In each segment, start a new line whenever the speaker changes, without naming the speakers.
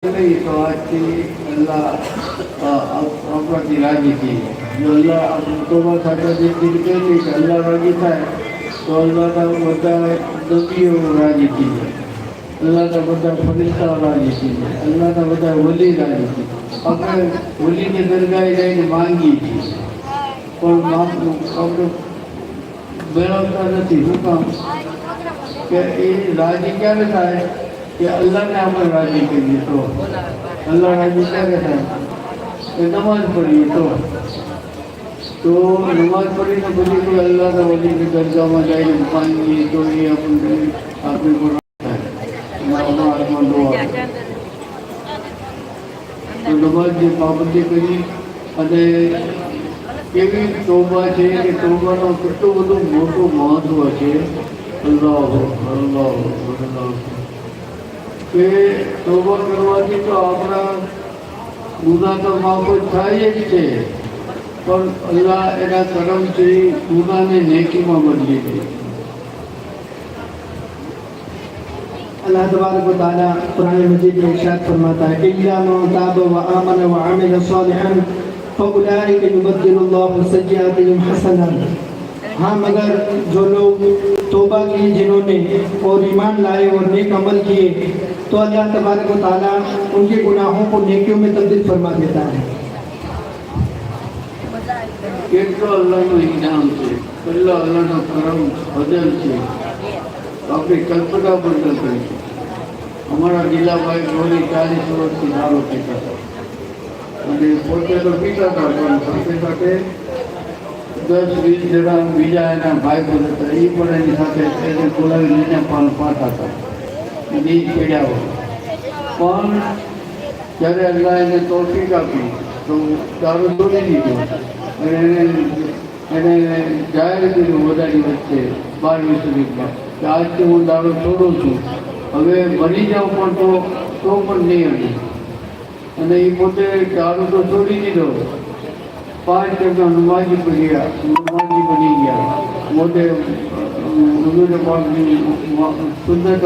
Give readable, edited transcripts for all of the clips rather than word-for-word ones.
नहीं तो आज की अल्लाह आपकी राजी की जो अल्लाह तोबा खाता जे दिन कहती कि अल्लाह राजी था तो अल्लाह का बता नबीओ राजी की अल्लाह का बता फरिश्ता राजी की अल्लाह का बता वली राजी की अपने वली ने दरगाह जाकर मांगी थी पर આપણે મેળવતા નથી શું કામ કે એ રાજી ક્યારે થાય कि अल्लाह ने हमें राजी करिए तो अल्लाह राजी क्या कहता है कि नमाज पढ़िए तो नमाज पढ़ी तो बोली कोई अल्लाह का वली के दर्जा में जाए मांगिए तो ये अपने आपने को है तो नमाज की पाबंदी करी અને કેવી તોબા છે કે તોબાનો કેટલું બધું મોટું મહત્વ છે અલ્લાહ અલ્લાહ અલ્લાહ કે તોબા કરવાથી તો આપણા ગુનાહ તો માફ થાય જ છે પણ અલ્લાહ એના કરમથી ગુનાહને નેકીમાં બદલી દે
अल्लाह तबारक व तआला कुरान मजीद में इरशाद फरमाता है इल्ला मन ताब व आमन व अमिल सालिहन फउलाइका युबद्दिलुल्लाहु सय्यिआतिहिम हसनात। हाँ, मगर जो लोग तौबा की जिन्होंने और ईमान लाए और नेक अमल किए तो अल्लाह तबारक व तआला उनके गुनाहों को नेकियों में तब्दील फरमा देता है।
કેટલો અલ્લાહનો ઇનામ છે, કેટલો અલ્લાહનો કરમ બદલ છે, આપણી કલ્પના પણ ન કરી છે। અમારા ગીલાભાઈ ગોરી 40 વર્ષથી દારૂ પીતા હતા અને પોતે તો પીતા હતા પણ સાથે સાથે 10-20 જણા બીજા એના ભાઈ પણ હતા એ પણ એની સાથે એને બોલાવી લઈને પણ પાતા હતા અને એ પીડ્યા પણ જ્યારે અલ્લાહ એને તોફીક આપી તો દારૂ છોડી દીધો એને જાહેર કર્યું બધાની વચ્ચે 12મી શરીફમાં કે આજથી હું દારૂ છોડું છું, હવે મરી જાઉં પણ તો પણ નહીં હતી અને એ પોતે દારૂ તો છોડી દીધો 5 ટકા નમાજી બની ગયા મોટે હુજૂર પાકની સુન્નત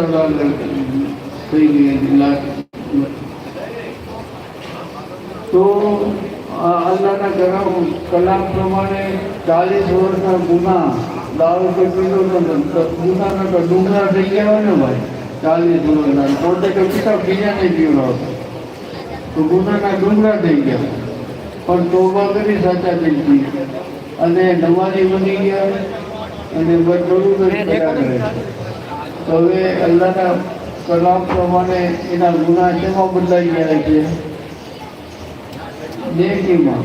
થઈ ગઈ તો અલ્લાહના કલામ પ્રમાણે 40 વર્ષના ગુના દારૂ કે પીધો ગુનાના તો ડુંગરા થઈ ગયા હોય ને ભાઈ 40 વર્ષના પોતે તો પીતા બીજાને પીવડાવતો તો ગુનાના ડુંગરા થઈ ગયા પણ તોબા કરી સાચા દિલથી અને નમાજી બની ગયા અને બધું કર્યા કરે તો હવે અલ્લાહના કલામ પ્રમાણે એના ગુના શેમાં બદલાઈ ગયા છે? नेकीમાં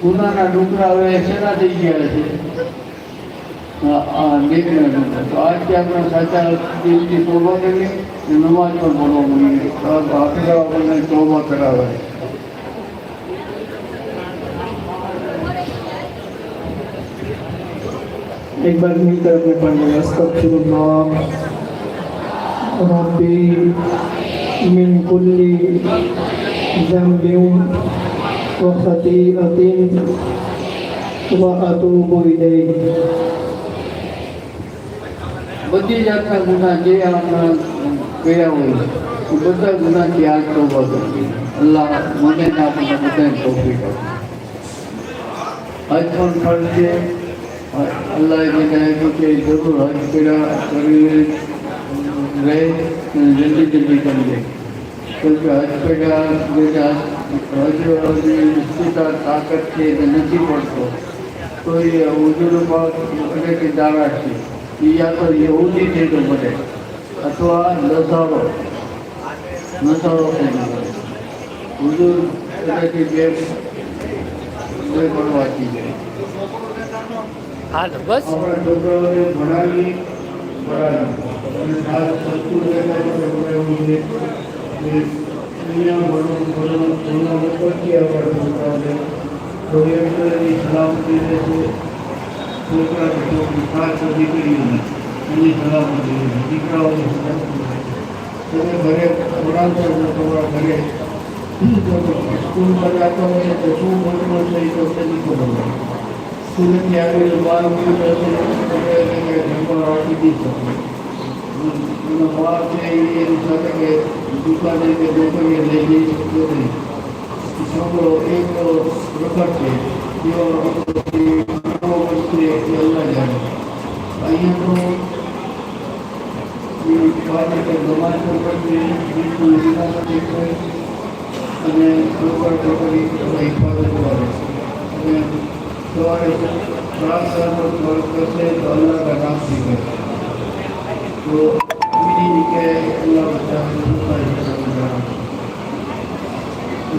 ગુનાના ડુંગરા હવે શેના થઈ ગયા છે? नेकीના ડુંગરા। તો આજથી આપણે સાચા દિલથી તોબા કરીએ અને નમાજ પણ ભણવા મળીએ આખરે આપણને તોબા કરાવે।
एक बार मिलकर अपने पढ़ने अस्तगफिरुल्लाह रब्बी मिन कुल्ली ज़ंबिन व खतीअतिन व अतूबु इलैह।
બધી જાતના ગુના જે આપણે કર્યા હોય એ બધા ગુનાથી આજ તોબા કરવી। અલ્લાહ મને ને આપણને બધાને તૌફીક આપે। હજ પણ ફરજ છે। અલ્લાહે બધાએ કે જરૂર હજ કર્યા કરી રહે જલ્દી જલ્દી કરી દે क्योंकि हज કર્યા હજ નિશ્ચિત તાકાત છે એ નથી પડતો તો એ હુજૂર પાક એટલે કે દારા છે એ યા તો યહૂદી છે તો બને અથવા નસારો થઈ જાય હુજૂર એટલે કે બે ભણવાથી જાય।
हाँ तो बस
अपना छोकराओने भणावी અને આ સંસ્કૃતિ દુનિયા ભણવા પછી આપણા છોકરાઓને પ્રોજેક્ટરની સલામતી રહેશે। છોકરા ખાસ દીકરીઓને એની સલામતી રહેશે, દીકરાઓની સલામતી રહેશે। તમે ઘરે ભણાવતા છો તમારા ઘરે સ્કૂલ કરાતા હોય તો શું ભણવું છે એ તમને નહીં ખબર હોય। સ્કૂલેથી આવેલું 12 મિનિટ હશે તમે એને ઘરમાં રાખી દઈ શકો बाहर से ये सोचा कि दुकान के देखो ये ले ले सकते नहीं इसको एक प्रकार से जो से अल्लाह जाने आइए तो ये बात के जमाने पर बिल्कुल विकास देखते અને ઉપર ટોટલી હિફાજત કરે અને સવારે પ્રાર્થનાનો વર્ગ કરશે તો અલ્લાહ का नाम सीखे तो मेरी के अल्लाह बचावे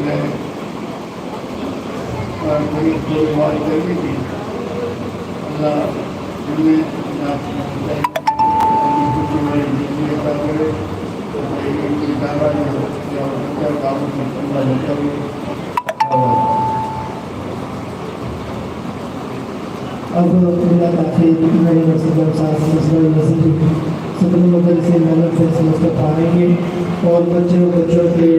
मैं और कोई कोई बात करनी थी अल्लाह हमें
अब मेरा काफ़ी नई मस्जिद सदर मदरसे मेहनत से समझ कर पाएंगे और बच्चों के